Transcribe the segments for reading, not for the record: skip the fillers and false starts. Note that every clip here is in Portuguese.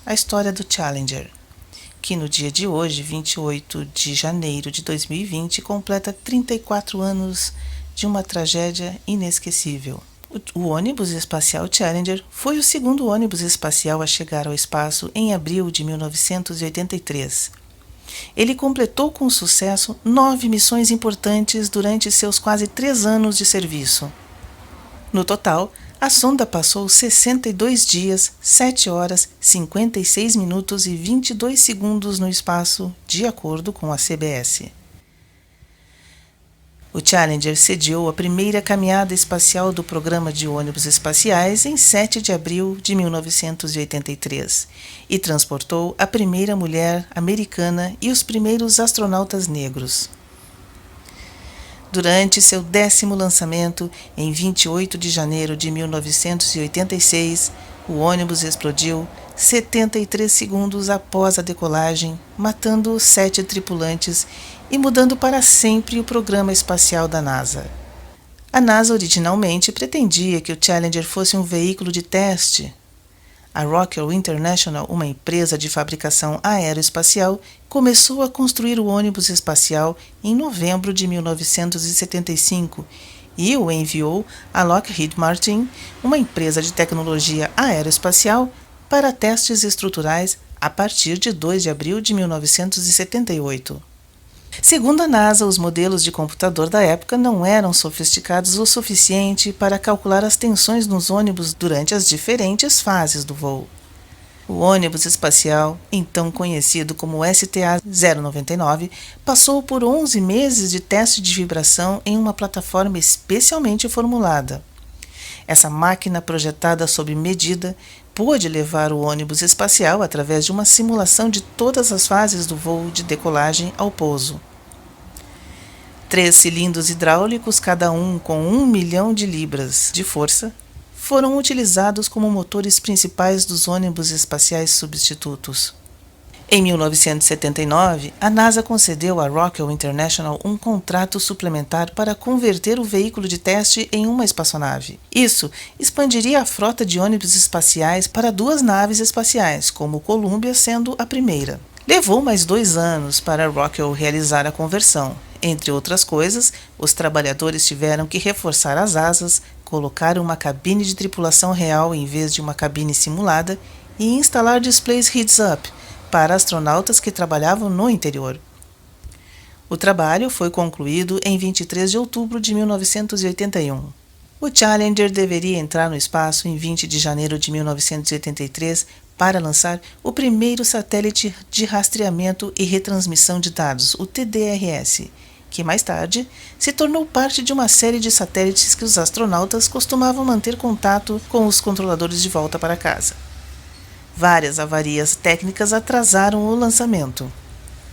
a história do Challenger, que no dia de hoje, 28 de janeiro de 2020, completa 34 anos de uma tragédia inesquecível. O ônibus espacial Challenger foi o segundo ônibus espacial a chegar ao espaço em abril de 1983. Ele completou com sucesso 9 missões importantes durante seus quase 3 anos de serviço. No total, a sonda passou 62 dias, 7 horas, 56 minutos e 22 segundos no espaço, de acordo com a CBS. O Challenger sediou a primeira caminhada espacial do programa de ônibus espaciais em 7 de abril de 1983 e transportou a primeira mulher americana e os primeiros astronautas negros. Durante seu 10º lançamento, em 28 de janeiro de 1986, o ônibus explodiu 73 segundos após a decolagem, matando 7 tripulantes e mudando para sempre o programa espacial da NASA. A NASA originalmente pretendia que o Challenger fosse um veículo de teste. A Rockwell International, uma empresa de fabricação aeroespacial, começou a construir o ônibus espacial em novembro de 1975 e o enviou a Lockheed Martin, uma empresa de tecnologia aeroespacial, para testes estruturais a partir de 2 de abril de 1978. Segundo a NASA, os modelos de computador da época não eram sofisticados o suficiente para calcular as tensões nos ônibus durante as diferentes fases do voo. O ônibus espacial, então conhecido como STA-099, passou por 11 meses de teste de vibração em uma plataforma especialmente formulada. Essa máquina projetada sob medida pôde levar o ônibus espacial através de uma simulação de todas as fases do voo de decolagem ao pouso. 3 cilindros hidráulicos, cada um com 1 milhão de libras de força, foram utilizados como motores principais dos ônibus espaciais substitutos. Em 1979, a NASA concedeu à Rockwell International um contrato suplementar para converter o veículo de teste em uma espaçonave. Isso expandiria a frota de ônibus espaciais para 2 naves espaciais, como o Columbia sendo a primeira. Levou mais 2 anos para a Rockwell realizar a conversão. Entre outras coisas, os trabalhadores tiveram que reforçar as asas, colocar uma cabine de tripulação real em vez de uma cabine simulada e instalar displays heads-up para astronautas que trabalhavam no interior. O trabalho foi concluído em 23 de outubro de 1981. O Challenger deveria entrar no espaço em 20 de janeiro de 1983 para lançar o primeiro satélite de rastreamento e retransmissão de dados, o TDRS, que mais tarde se tornou parte de uma série de satélites que os astronautas costumavam manter contato com os controladores de volta para casa. Várias avarias técnicas atrasaram o lançamento.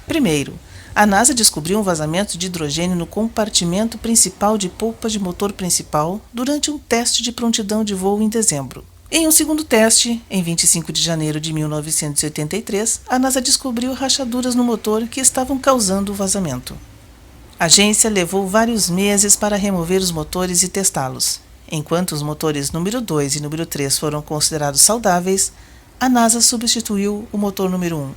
Primeiro, a NASA descobriu um vazamento de hidrogênio no compartimento principal de polpa de motor principal durante um teste de prontidão de voo em dezembro. Em um segundo teste, em 25 de janeiro de 1983, a NASA descobriu rachaduras no motor que estavam causando o vazamento. A agência levou vários meses para remover os motores e testá-los. Enquanto os motores número 2 e número 3 foram considerados saudáveis, a NASA substituiu o motor número 1.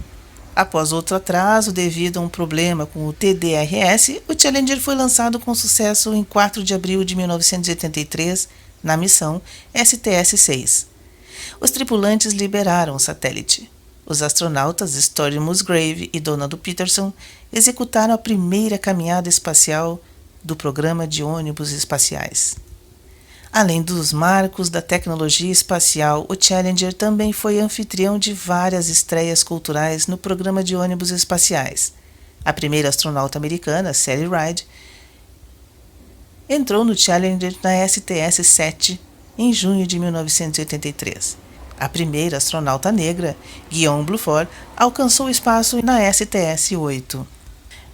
Após outro atraso devido a um problema com o TDRS, o Challenger foi lançado com sucesso em 4 de abril de 1983, na missão STS-6. Os tripulantes liberaram o satélite. Os astronautas Story Musgrave e Donald Peterson executaram a primeira caminhada espacial do programa de ônibus espaciais. Além dos marcos da tecnologia espacial, o Challenger também foi anfitrião de várias estreias culturais no programa de ônibus espaciais. A primeira astronauta americana, Sally Ride, entrou no Challenger na STS-7 em junho de 1983. A primeira astronauta negra, Guion Bluford, alcançou o espaço na STS-8.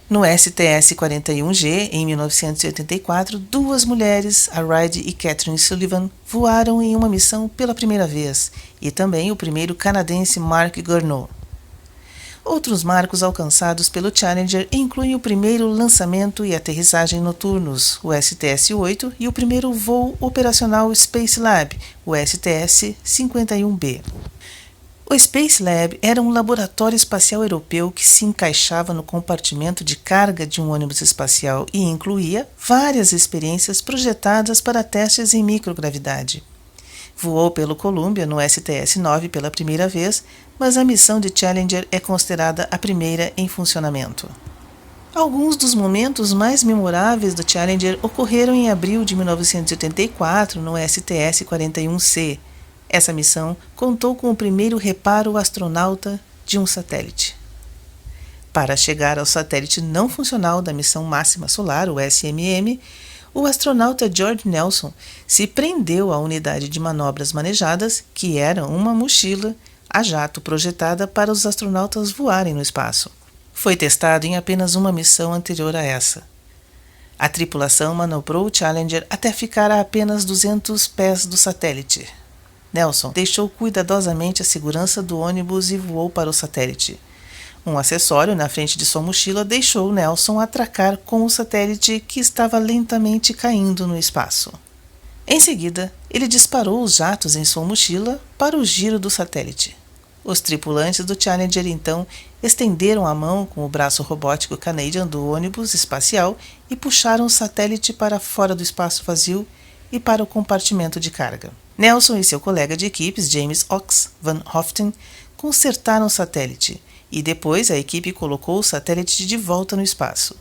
No STS-41G, em 1984, 2 mulheres, a Ride e Catherine Sullivan, voaram em uma missão pela primeira vez, e também o primeiro canadense Mark Gurneau. Outros marcos alcançados pelo Challenger incluem o primeiro lançamento e aterrissagem noturnos, o STS-8, e o primeiro voo operacional Space Lab, o STS-51B. O Space Lab era um laboratório espacial europeu que se encaixava no compartimento de carga de um ônibus espacial e incluía várias experiências projetadas para testes em microgravidade. Voou pelo Columbia no STS-9 pela primeira vez, mas a missão de Challenger é considerada a primeira em funcionamento. Alguns dos momentos mais memoráveis do Challenger ocorreram em abril de 1984 no STS-41C. Essa missão contou com o primeiro reparo astronauta de um satélite. Para chegar ao satélite não funcional da Missão Máxima Solar, o SMM, o astronauta George Nelson se prendeu à unidade de manobras manejadas, que era uma mochila a jato projetada para os astronautas voarem no espaço. Foi testado em apenas uma missão anterior a essa. A tripulação manobrou o Challenger até ficar a apenas 200 pés do satélite. Nelson deixou cuidadosamente a segurança do ônibus e voou para o satélite. Um acessório na frente de sua mochila deixou Nelson atracar com o satélite que estava lentamente caindo no espaço. Em seguida, ele disparou os jatos em sua mochila para o giro do satélite. Os tripulantes do Challenger então estenderam a mão com o braço robótico Canadian do ônibus espacial e puxaram o satélite para fora do espaço vazio e para o compartimento de carga. Nelson e seu colega de equipes, James Ox Van Hoften, consertaram o satélite e depois a equipe colocou o satélite de volta no espaço.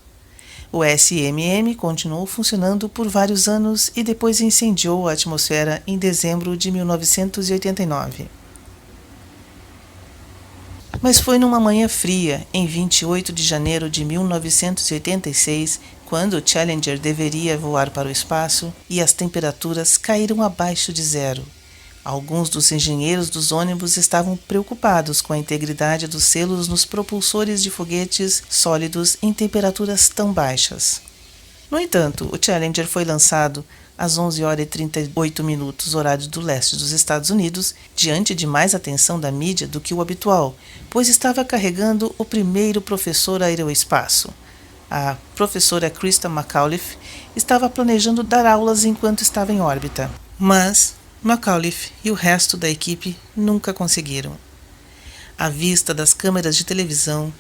O SMM continuou funcionando por vários anos e depois incendiou a atmosfera em dezembro de 1989. Mas foi numa manhã fria, em 28 de janeiro de 1986, quando o Challenger deveria voar para o espaço e as temperaturas caíram abaixo de zero. Alguns dos engenheiros dos ônibus estavam preocupados com a integridade dos selos nos propulsores de foguetes sólidos em temperaturas tão baixas. No entanto, o Challenger foi lançado às 11h38, horário do leste dos Estados Unidos, diante de mais atenção da mídia do que o habitual, pois estava carregando o primeiro professor aeroespaço. A professora Krista McAuliffe estava planejando dar aulas enquanto estava em órbita, mas McAuliffe e o resto da equipe nunca conseguiram. À vista das câmeras de televisão,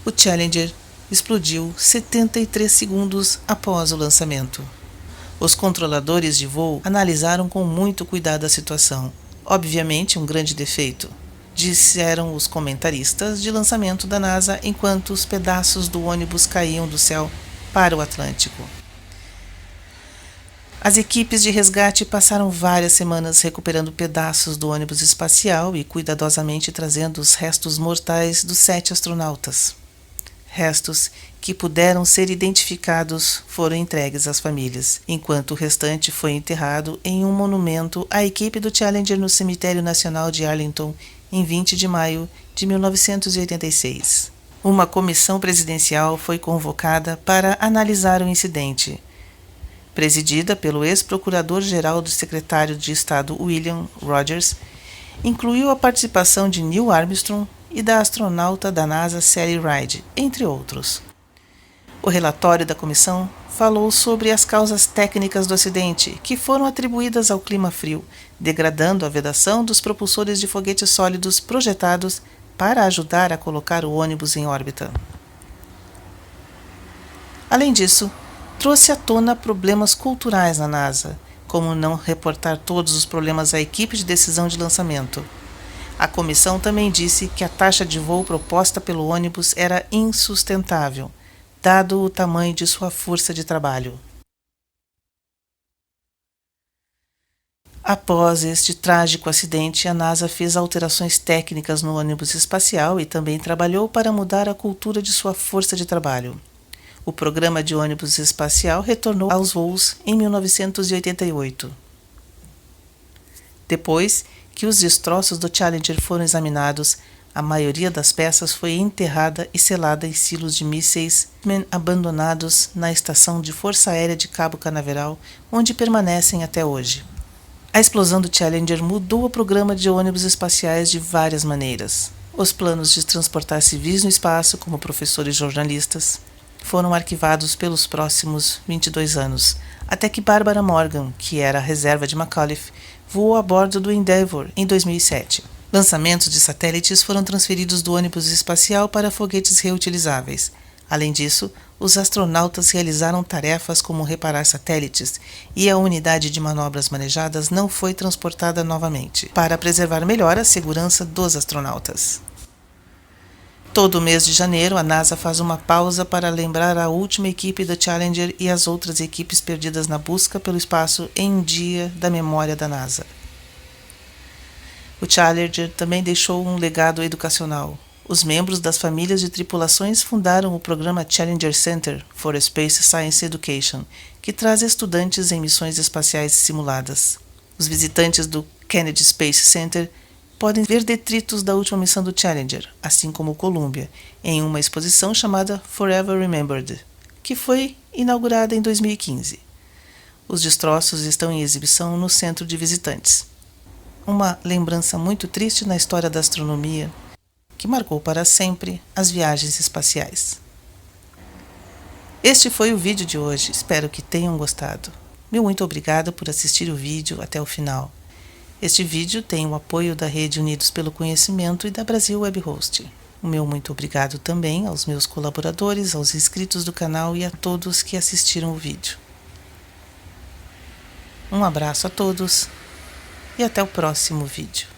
o Challenger explodiu 73 segundos após o lançamento. Os controladores de voo analisaram com muito cuidado a situação. Obviamente, um grande defeito, disseram os comentaristas de lançamento da NASA enquanto os pedaços do ônibus caíam do céu para o Atlântico. As equipes de resgate passaram várias semanas recuperando pedaços do ônibus espacial e cuidadosamente trazendo os restos mortais dos 7 astronautas. Restos que puderam ser identificados foram entregues às famílias, enquanto o restante foi enterrado em um monumento à equipe do Challenger no Cemitério Nacional de Arlington em 20 de maio de 1986. Uma comissão presidencial foi convocada para analisar o incidente, presidida pelo ex-procurador-geral do secretário de Estado William Rogers, incluiu a participação de Neil Armstrong e da astronauta da NASA Sally Ride, entre outros. O relatório da comissão falou sobre as causas técnicas do acidente, que foram atribuídas ao clima frio, degradando a vedação dos propulsores de foguetes sólidos projetados para ajudar a colocar o ônibus em órbita. Além disso, trouxe à tona problemas culturais na NASA, como não reportar todos os problemas à equipe de decisão de lançamento. A comissão também disse que a taxa de voo proposta pelo ônibus era insustentável, dado o tamanho de sua força de trabalho. Após este trágico acidente, a NASA fez alterações técnicas no ônibus espacial e também trabalhou para mudar a cultura de sua força de trabalho. O programa de ônibus espacial retornou aos voos em 1988. Depois que os destroços do Challenger foram examinados, a maioria das peças foi enterrada e selada em silos de mísseis abandonados na Estação de Força Aérea de Cabo Canaveral, onde permanecem até hoje. A explosão do Challenger mudou o programa de ônibus espaciais de várias maneiras. Os planos de transportar civis no espaço, como professores e jornalistas, foram arquivados pelos próximos 22 anos, até que Barbara Morgan, que era a reserva de McAuliffe, voou a bordo do Endeavour em 2007. Lançamentos de satélites foram transferidos do ônibus espacial para foguetes reutilizáveis. Além disso, os astronautas realizaram tarefas como reparar satélites e a unidade de manobras manejadas não foi transportada novamente, para preservar melhor a segurança dos astronautas. Todo mês de janeiro, a NASA faz uma pausa para lembrar a última equipe do Challenger e as outras equipes perdidas na busca pelo espaço em Dia da Memória da NASA. O Challenger também deixou um legado educacional. Os membros das famílias de tripulações fundaram o programa Challenger Center for Space Science Education, que traz estudantes em missões espaciais simuladas. Os visitantes do Kennedy Space Center podem ver detritos da última missão do Challenger, assim como o Columbia, em uma exposição chamada Forever Remembered, que foi inaugurada em 2015. Os destroços estão em exibição no centro de visitantes. Uma lembrança muito triste na história da astronomia, que marcou para sempre as viagens espaciais. Este foi o vídeo de hoje, espero que tenham gostado. Meu muito obrigado por assistir o vídeo até o final. Este vídeo tem o apoio da Rede Unidos pelo Conhecimento e da Brasil Web Host. O meu muito obrigado também aos meus colaboradores, aos inscritos do canal e a todos que assistiram o vídeo. Um abraço a todos e até o próximo vídeo.